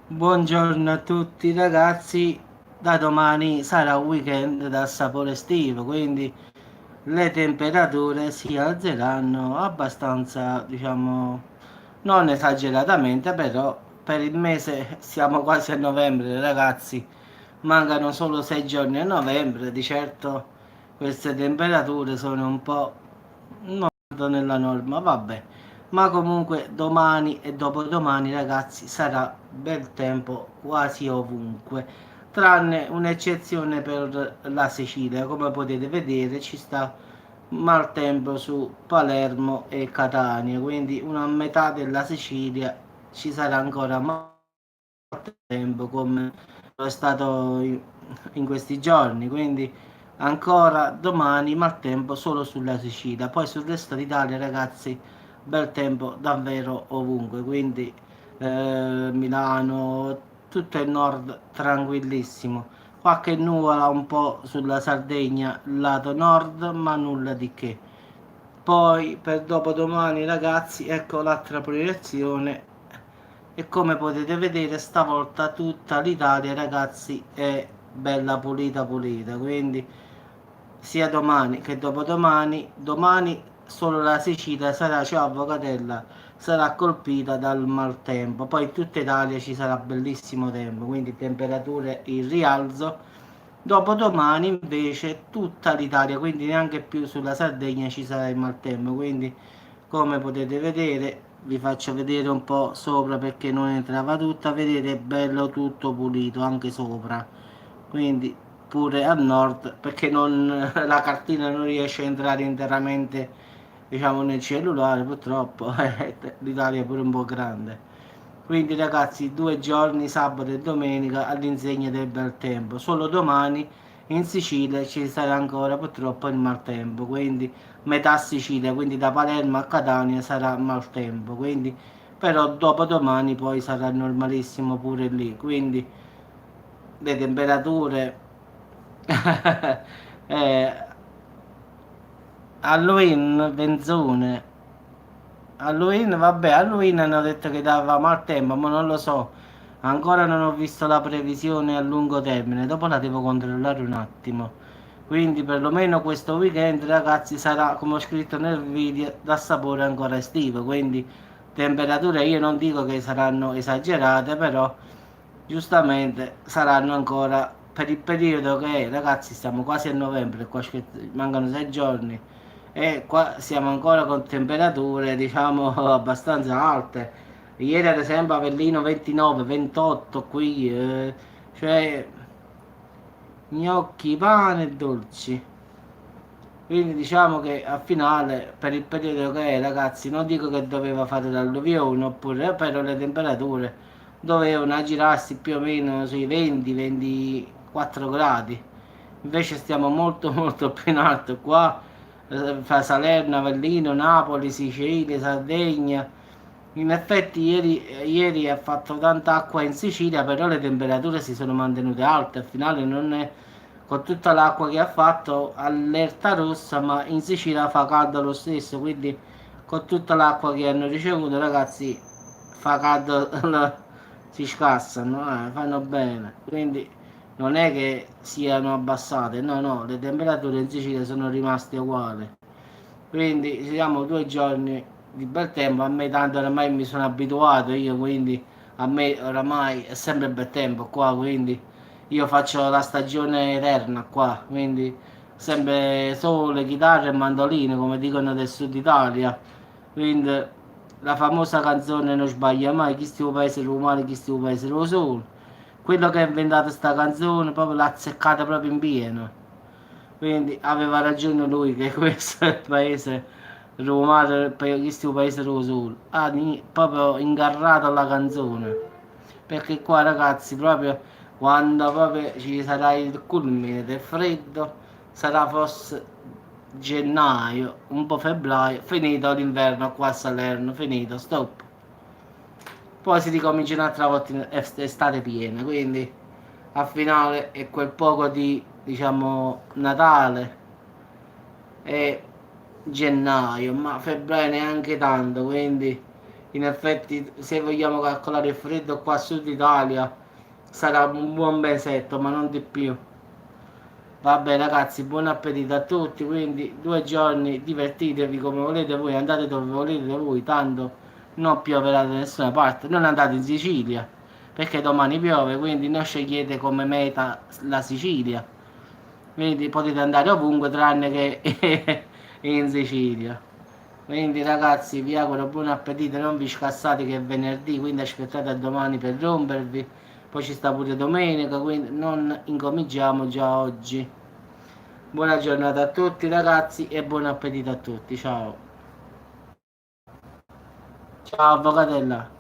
Buongiorno a tutti ragazzi, da domani sarà un weekend dal sapore estivo, quindi le temperature si alzeranno abbastanza, diciamo, non esageratamente, però per il mese siamo quasi a novembre ragazzi, mancano solo 6 giorni a novembre, di certo queste temperature sono un po' non nella norma, vabbè. Ma comunque domani e dopodomani ragazzi sarà bel tempo quasi ovunque, tranne un'eccezione per la Sicilia. Come potete vedere ci sta maltempo su Palermo e Catania, quindi una metà della Sicilia ci sarà ancora maltempo come lo è stato in questi giorni, quindi ancora domani maltempo solo sulla Sicilia, poi sul resto d'Italia ragazzi bel tempo davvero ovunque, quindi Milano, tutto il nord tranquillissimo, qualche nuvola un po' sulla Sardegna lato nord ma nulla di che. Poi per dopodomani ragazzi ecco l'altra proiezione e come potete vedere stavolta tutta l'Italia ragazzi è bella pulita pulita, quindi sia domani che dopodomani, domani solo la Sicilia sarà, ciao Avvocatella, sarà colpita dal maltempo, poi in tutta Italia ci sarà bellissimo tempo, quindi temperature in rialzo. Dopodomani invece tutta l'Italia, quindi neanche più sulla Sardegna ci sarà il maltempo, quindi come potete vedere vi faccio vedere un po' sopra perché non entrava tutta, vedete è bello tutto pulito anche sopra, quindi pure a nord perché la cartina non riesce a entrare interamente diciamo nel cellulare purtroppo l'Italia è pure un po' grande, quindi ragazzi 2 giorni sabato e domenica all'insegna del bel tempo, solo domani in Sicilia ci sarà ancora purtroppo il maltempo, quindi metà Sicilia, quindi da Palermo a Catania sarà maltempo, quindi però dopodomani poi sarà normalissimo pure lì, quindi le temperature eh, Halloween, Benzone. Halloween, vabbè, Halloween hanno detto che dava maltempo, ma non lo so. Ancora non ho visto la previsione a lungo termine, dopo la devo controllare un attimo. Quindi perlomeno questo weekend, ragazzi, sarà, come ho scritto nel video, da sapore ancora estivo. Quindi temperature io non dico che saranno esagerate, però giustamente saranno ancora per il periodo che è, ragazzi, stiamo quasi a novembre, qua mancano 6 giorni e qua siamo ancora con temperature diciamo abbastanza alte. Ieri ad esempio Avellino 29, 28 qui, cioè gnocchi, pane e dolci. Quindi diciamo che a finale, per il periodo che è, ragazzi, non dico che doveva fare l'alluvione, oppure, però le temperature dovevano aggirarsi più o meno sui 20-24 gradi. Invece stiamo molto molto più in alto qua, fra Salerno, Avellino, Napoli, Sicilia, Sardegna. In effetti ieri ha fatto tanta acqua in Sicilia, però le temperature si sono mantenute alte, al finale non è con tutta l'acqua che ha fatto allerta rossa, ma in Sicilia fa caldo lo stesso, quindi con tutta l'acqua che hanno ricevuto ragazzi fa caldo, si scassano, fanno bene, quindi non è che siano abbassate, no no, le temperature in Sicilia sono rimaste uguali, quindi siamo 2 giorni di bel tempo, a me tanto oramai mi sono abituato io, quindi a me oramai è sempre bel tempo qua, quindi io faccio la stagione eterna qua, quindi sempre sole, chitarre e mandoline, come dicono del sud Italia. Quindi la famosa canzone non sbaglia mai, chi sti paese romano, chi sti paese lo sole. Quello che ha inventato sta canzone proprio l'ha azzeccata proprio in pieno. Quindi aveva ragione lui che questo è il paese romano, questo è il paese dello sole. Ha proprio ingarrato la canzone. Perché qua ragazzi proprio quando proprio ci sarà il culmine del freddo, sarà forse gennaio, un po' febbraio, finito l'inverno qua a Salerno, finito, stop. Poi si ricomincia un'altra volta in estate piena, quindi a finale è quel poco di diciamo Natale e gennaio, ma febbraio neanche tanto, quindi in effetti se vogliamo calcolare il freddo qua a Sud Italia sarà un buon mesetto, ma non di più. Vabbè ragazzi, buon appetito a tutti, quindi 2 giorni divertitevi come volete voi, andate dove volete voi, tanto non pioverà da nessuna parte, non andate in Sicilia, perché domani piove, quindi non scegliete come meta la Sicilia, quindi potete andare ovunque tranne che in Sicilia. Quindi ragazzi vi auguro buon appetito, non vi scassate che è venerdì, quindi aspettate a domani per rompervi, poi ci sta pure domenica, quindi non incominciamo già oggi. Buona giornata a tutti ragazzi e buon appetito a tutti, ciao. Ciao avvocatella.